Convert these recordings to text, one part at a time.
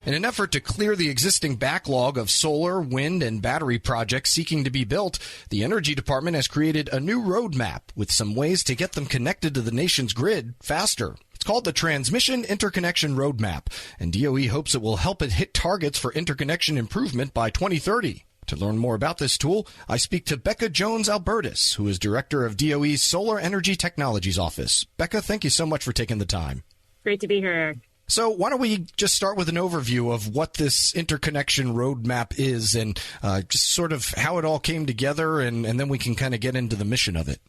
In an effort to clear the existing backlog of solar, wind, and battery projects seeking to be built, the Energy Department has created a new roadmap with some ways to get them connected to the nation's grid faster. It's called the Transmission Interconnection Roadmap, and DOE hopes it will help it hit targets for interconnection improvement by 2030. To learn more about this tool, I speak to Becca Jones-Albertus, who is director of DOE's Solar Energy Technologies Office. Becca, thank you so much for taking the time. Great to be here, Eric. So why don't we just start with an overview of what this interconnection roadmap is and just sort of how it all came together, and then we can kind of get into the mission of it.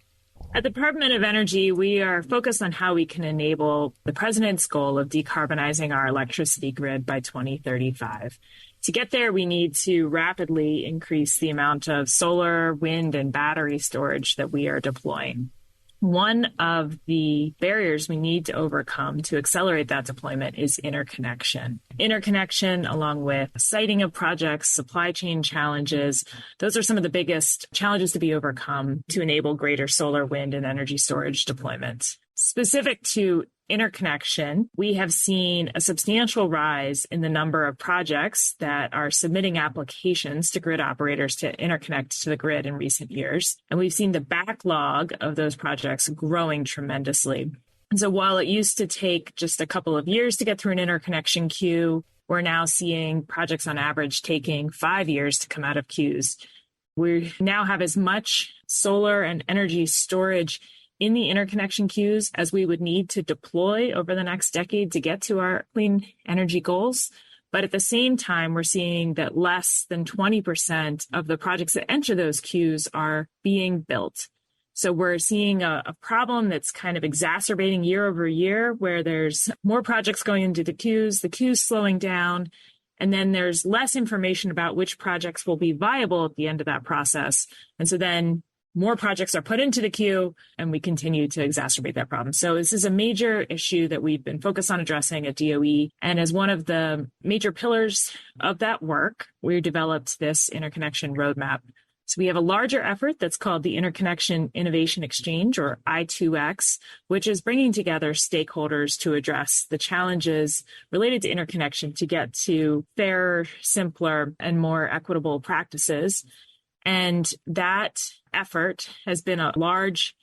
At the Department of Energy, we are focused on how we can enable the president's goal of decarbonizing our electricity grid by 2035. To get there, we need to rapidly increase the amount of solar, wind, and battery storage that we are deploying. One of the barriers we need to overcome to accelerate that deployment is interconnection. Interconnection, along with siting of projects, supply chain challenges, those are some of the biggest challenges to be overcome to enable greater solar, wind, and energy storage deployment. Specific to interconnection, we have seen a substantial rise in the number of projects that are submitting applications to grid operators to interconnect to the grid in recent years. And we've seen the backlog of those projects growing tremendously. And so while it used to take just a couple of years to get through an interconnection queue, we're now seeing projects on average taking 5 years to come out of queues. We now have as much solar and energy storage in the interconnection queues as we would need to deploy over the next decade to get to our clean energy goals. But at the same time, we're seeing that less than 20% of the projects that enter those queues are being built. So we're seeing a problem that's kind of exacerbating year over year, where there's more projects going into the queues slowing down, and then there's less information about which projects will be viable at the end of that process. And so then more projects are put into the queue, and we continue to exacerbate that problem. So this is a major issue that we've been focused on addressing at DOE. And as one of the major pillars of that work, we developed this interconnection roadmap. So we have a larger effort that's called the Interconnection Innovation Exchange, or I2X, which is bringing together stakeholders to address the challenges related to interconnection to get to fairer, simpler, and more equitable practices. And that effort has been a large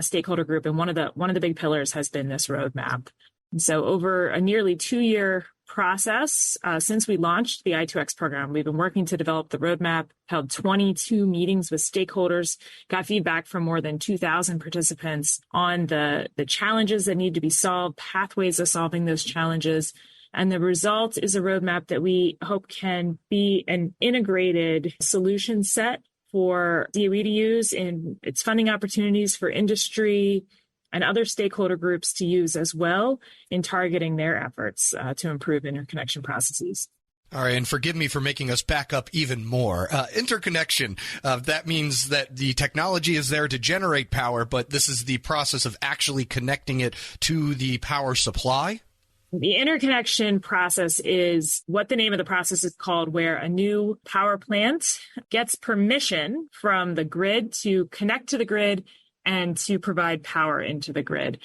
stakeholder group, and one of the big pillars has been this roadmap. And so over a nearly 2-year process, since we launched the I2X program, we've been working to develop the roadmap, held 22 meetings with stakeholders, got feedback from more than 2,000 participants on the challenges that need to be solved, pathways of solving those challenges. And the result is a roadmap that we hope can be an integrated solution set for DOE to use in its funding opportunities for industry and other stakeholder groups to use as well in targeting their efforts to improve interconnection processes. All right, and forgive me for making us back up even more. Interconnection, that means that the technology is there to generate power, but this is the process of actually connecting it to the power supply? The interconnection process is what the name of the process is called, where a new power plant gets permission from the grid to connect to the grid and to provide power into the grid.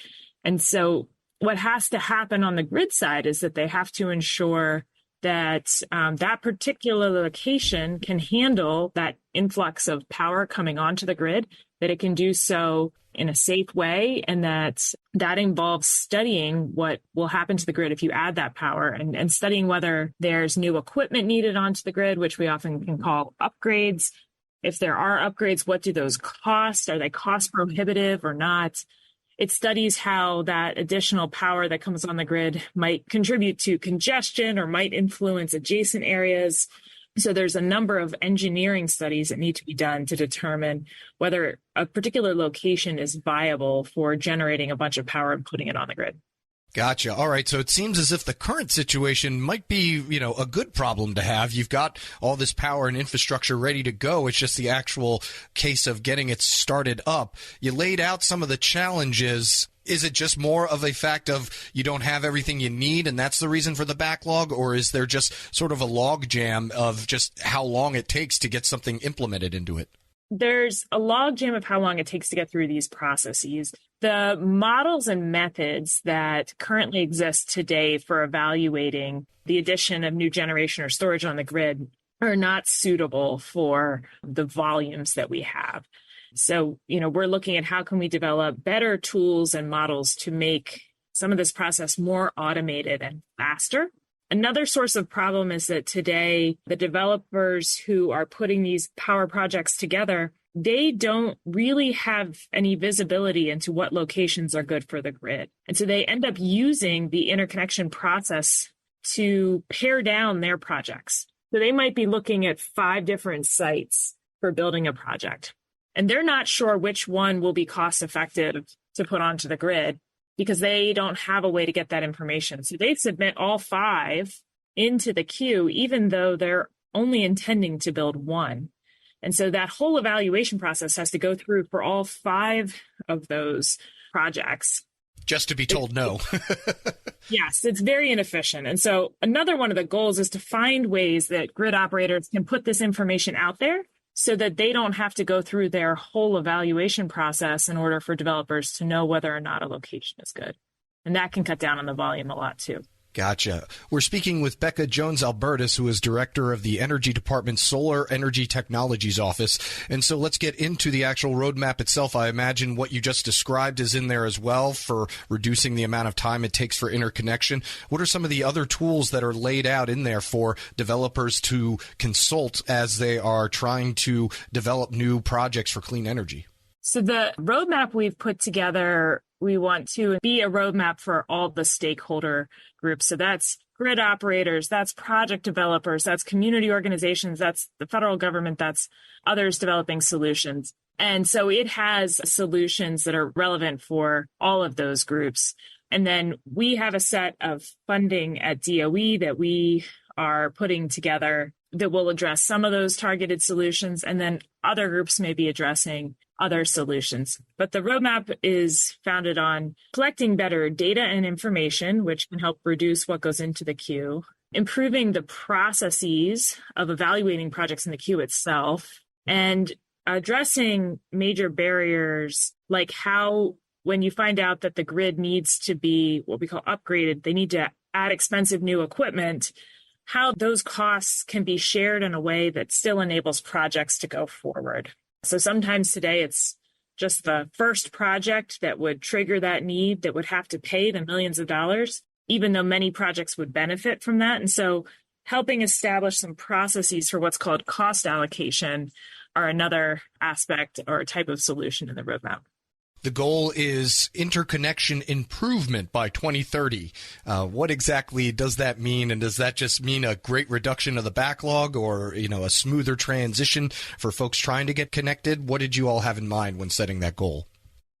And so what has to happen on the grid side is that they have to ensure that that particular location can handle that influx of power coming onto the grid, that it can do so in a safe way, and that involves studying what will happen to the grid if you add that power, and studying whether there's new equipment needed onto the grid, which we often can call upgrades. If there are upgrades, what do those cost? Are they cost prohibitive or not? It studies how that additional power that comes on the grid might contribute to congestion or might influence adjacent areas. So there's a number of engineering studies that need to be done to determine whether a particular location is viable for generating a bunch of power and putting it on the grid. Gotcha. All right. So it seems as if the current situation might be, a good problem to have. You've got all this power and infrastructure ready to go. It's just the actual case of getting it started up. You laid out some of the challenges. Is it just more of a fact of you don't have everything you need, and that's the reason for the backlog? Or is there just sort of a log jam of just how long it takes to get something implemented into it? There's a logjam of how long it takes to get through these processes. The models and methods that currently exist today for evaluating the addition of new generation or storage on the grid are not suitable for the volumes that we have. So, we're looking at how can we develop better tools and models to make some of this process more automated and faster. Another source of problem is that today, the developers who are putting these power projects together, they don't really have any visibility into what locations are good for the grid. And so they end up using the interconnection process to pare down their projects. So they might be looking at 5 different sites for building a project. And they're not sure which one will be cost effective to put onto the grid because they don't have a way to get that information. So they submit all 5 into the queue, even though they're only intending to build one. And so that whole evaluation process has to go through for all 5 of those projects. Just to be told no. Yes, it's very inefficient. And so another one of the goals is to find ways that grid operators can put this information out there so that they don't have to go through their whole evaluation process in order for developers to know whether or not a location is good. And that can cut down on the volume a lot too. Gotcha. We're speaking with Becca Jones-Albertus, who is director of the Energy Department's Solar Energy Technologies Office. And so let's get into the actual roadmap itself. I imagine what you just described is in there as well for reducing the amount of time it takes for interconnection. What are some of the other tools that are laid out in there for developers to consult as they are trying to develop new projects for clean energy? So the roadmap we've put together, we want to be a roadmap for all the stakeholder groups. So that's grid operators, that's project developers, that's community organizations, that's the federal government, that's others developing solutions. And so it has solutions that are relevant for all of those groups. And then we have a set of funding at DOE that we are putting together that will address some of those targeted solutions. And then other groups may be addressing other solutions. But the roadmap is founded on collecting better data and information, which can help reduce what goes into the queue, improving the processes of evaluating projects in the queue itself, and addressing major barriers like how when you find out that the grid needs to be what we call upgraded, they need to add expensive new equipment, how those costs can be shared in a way that still enables projects to go forward. So sometimes today it's just the first project that would trigger that need that would have to pay the millions of dollars, even though many projects would benefit from that. And so helping establish some processes for what's called cost allocation are another aspect or type of solution in the roadmap. The goal is interconnection improvement by 2030. What exactly does that mean? And does that just mean a great reduction of the backlog or, a smoother transition for folks trying to get connected? What did you all have in mind when setting that goal?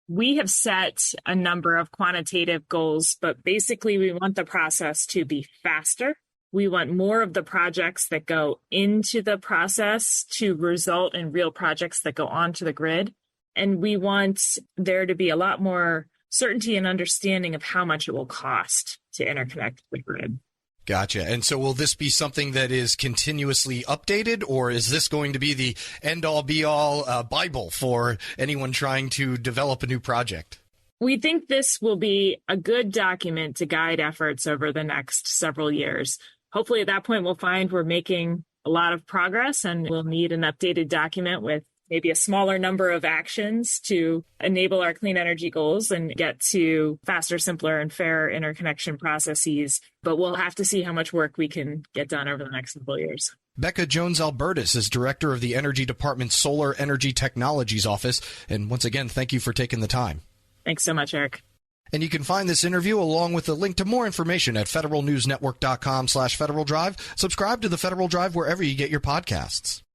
We have set a number of quantitative goals, but basically we want the process to be faster. We want more of the projects that go into the process to result in real projects that go onto the grid. And we want there to be a lot more certainty and understanding of how much it will cost to interconnect the grid. Gotcha. And so will this be something that is continuously updated, or is this going to be the end-all, be-all Bible for anyone trying to develop a new project? We think this will be a good document to guide efforts over the next several years. Hopefully at that point we'll find we're making a lot of progress and we'll need an updated document with maybe a smaller number of actions to enable our clean energy goals and get to faster, simpler, and fairer interconnection processes. But we'll have to see how much work we can get done over the next couple of years. Becca Jones-Albertus is director of the Energy Department's Solar Energy Technologies Office. And once again, thank you for taking the time. Thanks so much, Eric. And you can find this interview along with a link to more information at federalnewsnetwork.com/Federal Drive. Subscribe to the Federal Drive wherever you get your podcasts.